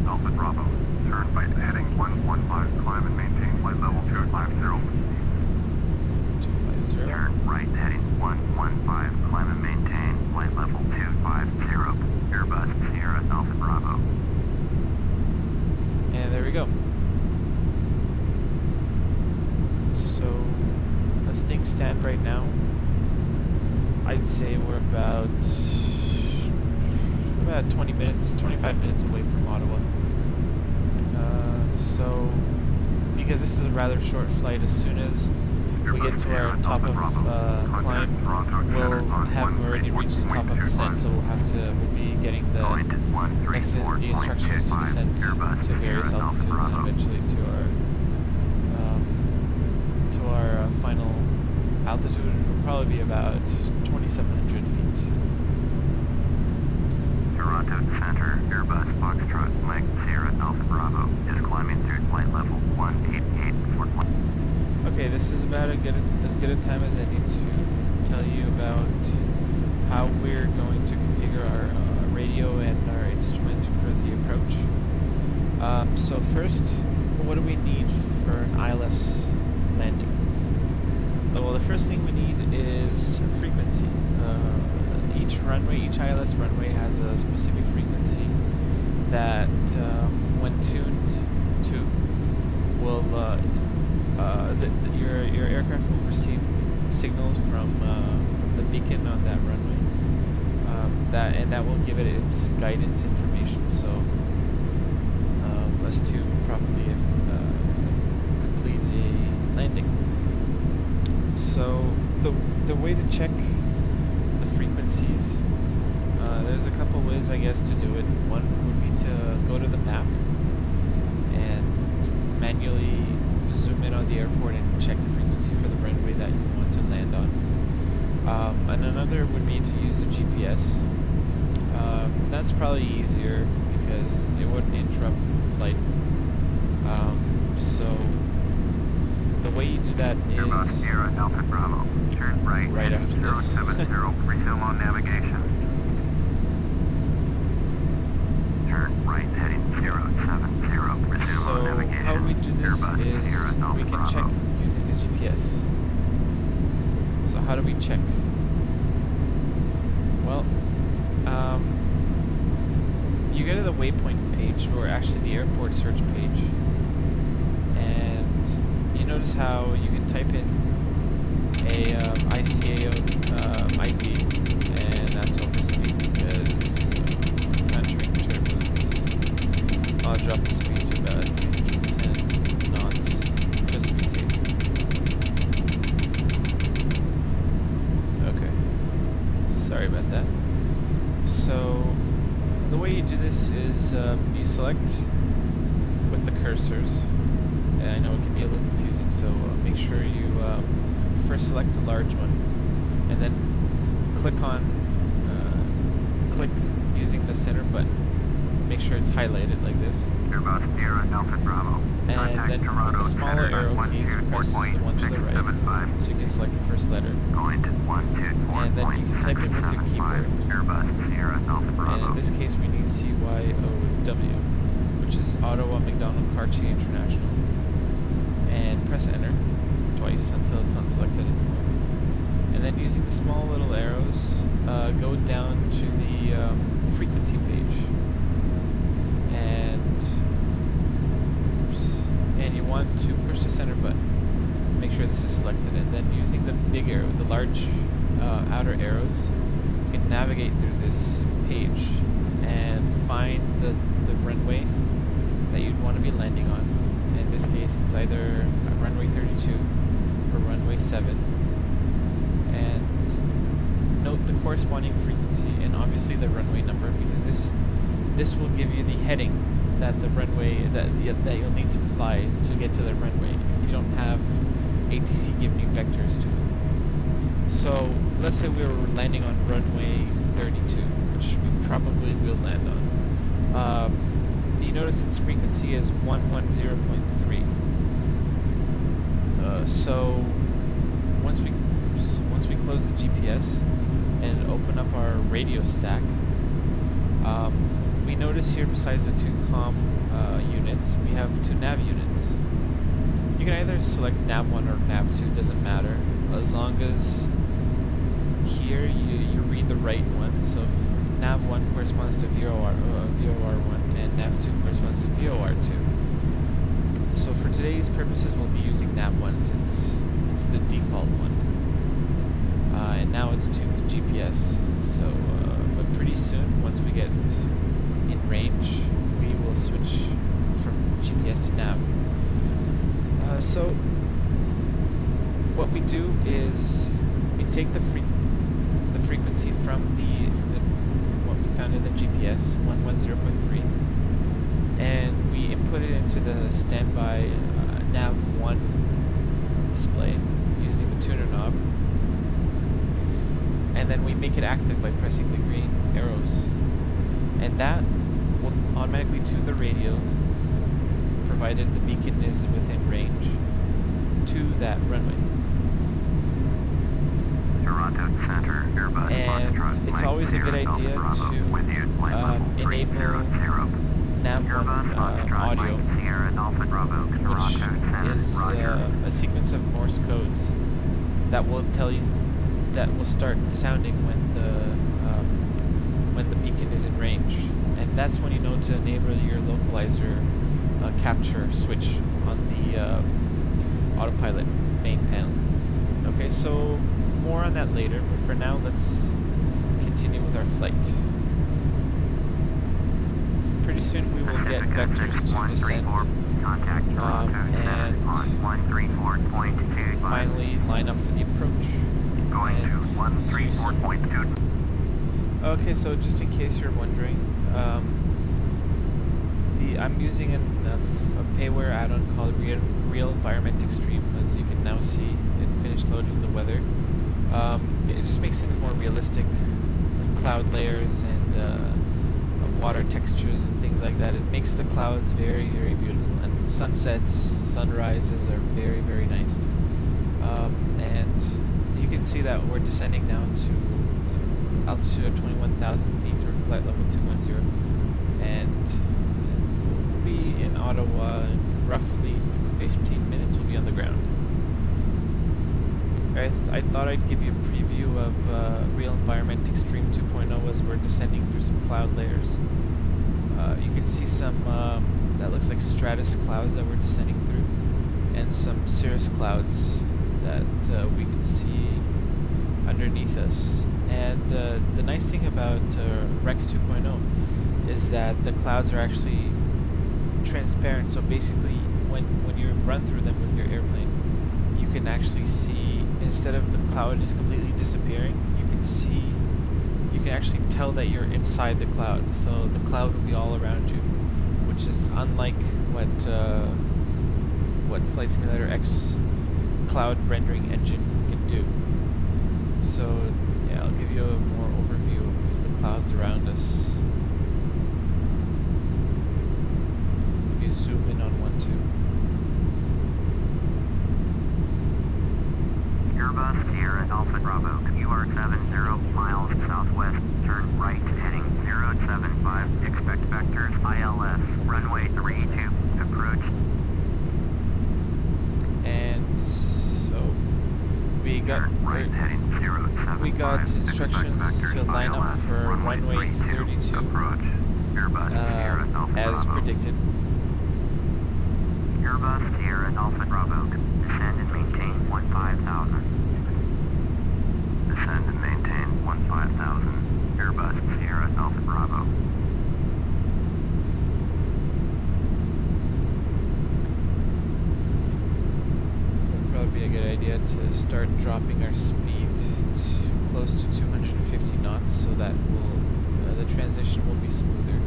Alpha Bravo. Turn right heading 115, climb and maintain flight level 250. 250. Turn right heading 115, climb and maintain flight level 250. Airbus Sierra Alpha Bravo. And there we go. So, as things stand right now, I'd say we're about 20 minutes, 25 minutes away from Ottawa. So, because this is a rather short flight, as soon as we get to our top of climb, we'll have already reached the top of descent, so we'll be getting the instructions to descend to various altitudes and eventually to our final altitude. It will probably be about 2,700 feet. Toronto Center, Airbus Foxtrot Mike Sierra Alpha Bravo is climbing through flight level 18841. Okay, this is about as good a time as any to tell you about how we're going to configure our radio and our instruments for the approach. So first, what do we need for an ILS landing? Well, the first thing we need is frequency. Each ILS runway has a specific frequency that, when tuned to, will your aircraft will receive signals from the beacon on that runway. That will give it its guidance information. So as to properly complete a landing. So the way to check the frequencies, there's a couple ways, I guess, to do it. One would be to go to the map and manually zoom in on the airport and check the frequency for the runway that you want to land on. And another would be to use a GPS. That's probably easier because it wouldn't interrupt the flight. So the way you do that is Airbus Sierra Alpha Bravo. Turn right after this. 070, resume on navigation. Turn right heading 070, resume on navigation. So how we do this Airbus is Sierra Alpha we can Bravo. check using the GPS. So how do we check? Well, you go to the waypoint page, or actually the airport search page, and you notice how you can type in a ICAO ID, and that's over speed because entering turbulence. I'll drop the speed to about 10 knots just to be safe. Okay, sorry about that. So the way you do this is you select with the cursors, and I know it can be a little confusing, so make sure you first select the large one, and then click using the center button. Make sure it's highlighted like this. Airbus Sierra Alpha Bravo. And then with the smaller arrow keys, press the one to the right, so you can select the first letter. Going to 124. And then you can type in with your keyboard. Airbus Sierra Alpha Bravo. And in this case, we need CYOW, which is Ottawa McDonald Cartier International. And press enter twice until it's not selected anymore. And then using the small little arrows, go down to the frequency page. And you want to push the center button. Make sure this is selected, and then using the big arrow, the large outer arrows, you can navigate through this page and find the runway that you'd want to be landing on. In this case, it's either runway 32 or runway 7. And note the corresponding frequency and obviously the runway number, because this will give you the heading that the runway that you'll need to fly to get to the runway if you don't have ATC giving you vectors to it. So let's say we were landing on runway 32, which we probably will land on. You notice its frequency is 110.3. So once we close the GPS and open up our radio stack, we notice here, besides the two comm units, we have two nav units. You can either select nav 1 or nav 2, doesn't matter, as long as here you read the right one. So nav 1 corresponds to VOR1 and nav 2 corresponds to VOR2. So for today's purposes, we'll be using nav 1 since it's the default one. And now it's tuned to GPS. So, but pretty soon, once we get in range, we will switch from GPS to nav. So what we do is we take the frequency from what we found in the GPS 110.3, and we input it into the standby nav 1 display using the tuner knob, and then we make it active by pressing the green arrows, and that will automatically tune the radio, provided the beacon is within range, to that runway. Toronto Center, Airbus And it's always a good idea to enable nav 1 audio, which is a sequence of Morse codes that will tell you, that will start sounding when the beacon is in range, and that's when you know to enable your localizer capture switch on the autopilot main panel. Okay, so more on that later, but for now let's continue with our flight. Pretty soon we will get vectors to descend, and finally line up for the approach. Going to 134.2. Okay, so just in case you're wondering, I'm using a payware add-on called Real Environment Extreme, as you can now see. It finished loading the weather. It just makes things more realistic, like cloud layers and water textures and things like that. It makes the clouds very, very beautiful, and sunsets, sunrises are very, very nice. And you can see that we're descending now to altitude of 21,000 feet, or flight level 210, and we'll be in Ottawa in roughly 15 minutes. We'll be on the ground. I thought I'd give you a preview of Real Environment Extreme 2.0 as we're descending through some cloud layers. You can see some that looks like stratus clouds that we're descending through, and some cirrus clouds that we can see underneath us. And the nice thing about Rex 2.0 is that the clouds are actually transparent, so basically when you run through them with your airplane, you can actually see, instead of the cloud just completely disappearing, you can actually tell that you're inside the cloud, so the cloud will be all around you, which is unlike what Flight Simulator X cloud rendering engine can do. So yeah, I'll give you a more overview of the clouds around us. Maybe zoom in on one too. Airbus Sierra Alpha Bravo, you are 70 miles southwest, turn right, heading 075, expect vectors, ILS, runway 32, approach. And so we got right, heading 075, instructions to line up for runway 32, approach. Airbus Sierra Alpha as Bravo. predicted. Airbus Sierra Alpha Bravo, descend and maintain 15,000. Descend and maintain 15,000. Airbus Sierra Alpha Bravo. Would probably be a good idea to start dropping our speed to close to 250 knots, so that the transition will be smoother.